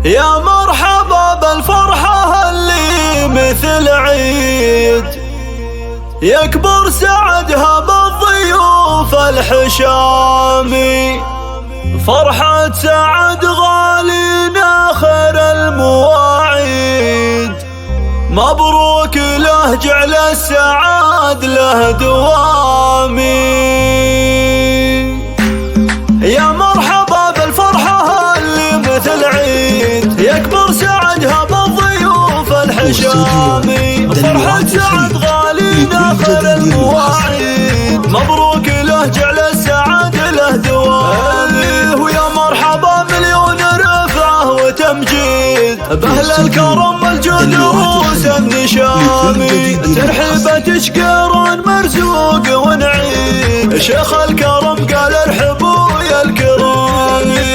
يا مرحبا بالفرحة اللي مثل عيد، يكبر سعدها بالضيوف الحشامي. فرحة سعد غالينا خير المواعيد، مبروك له جعل السعاد له دوامي. يا مرحبا بالفرحة اللي مثل عيد، يكبر سعدها بالضيوف الحشامي. فرحة سعد غالينا خير المواعيد، مبروك له جعل السعاد له دوامي. ويا مرحبا مليون رفعة وتمجيد، بأهل الكرم والجود رؤوس النشامي. ترحيبة تشكرون مرزوق ونعيد، شيخ الكرم قال ارحبوا يا الكرام.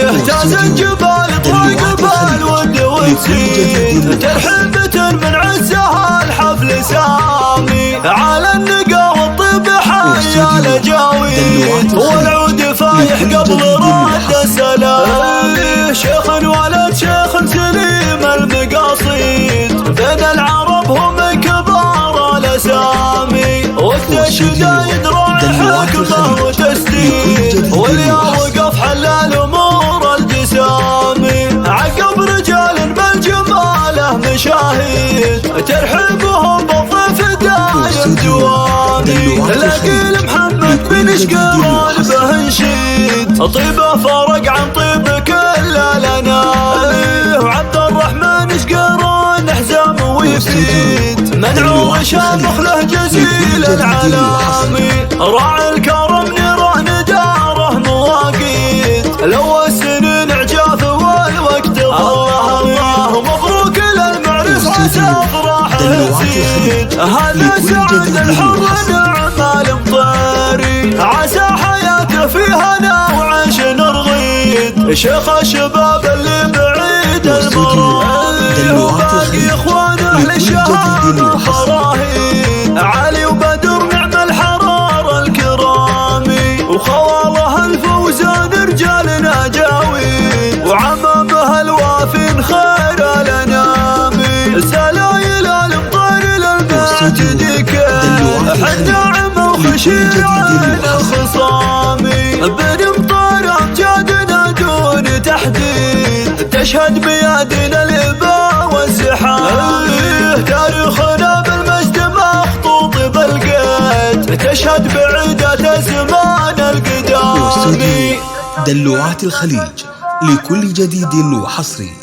اهتاز الجبال طرق بالود وتزيد، ترحيبة من عزها الحفل سامي. على النقا والطيب حيا لجاويد، والعود فايح قبل رد السلام. شيخ ولد شيخ سليم المقاصيد، بين العرب هم كبار الاسامي. وقت الشدايد راعي حكمه وتسديد، واليا وقف حل الامور الجسامي. عقب رجال بالجماله مشاهيد، ترحبهم بالضيف دايم دوامي. لقيل محمد بن شقران به نشيد، طيبه فرق عن طيب كل الانام. وعبد الرحمن شقران حزام ويفيد، منعور شامخ له جزيل العلامي. راعي الكرم نيران داره مواقيت، لو السنين عجاف والوقت ضاع. الله مبروك للمعرس عسى افراح تزيد، هذا سعد الحر نعم المطيري. عسى حياته في هنا وعيش رغيد، شيخ الشباب اللي بعيد المراضي. وباقي اخوانه للشهامة خراهيد، علي وبدر نعم الحرار الكرامي. وخواله الفوزان رجالنا جاويد، وعمامه الوافين خير الانامي. سلايل المطير للمجد ديكين، حنا عمى وخشيع عين الخصامي. بن مطير امجادنا دون تحديد، تشهد بيادنا الاباء والزحام. تاريخنا بالمجد مخطوط بالقيد، تشهد بعدة زمان القدامي. دلوعات الخليج لكل جديد وحصري.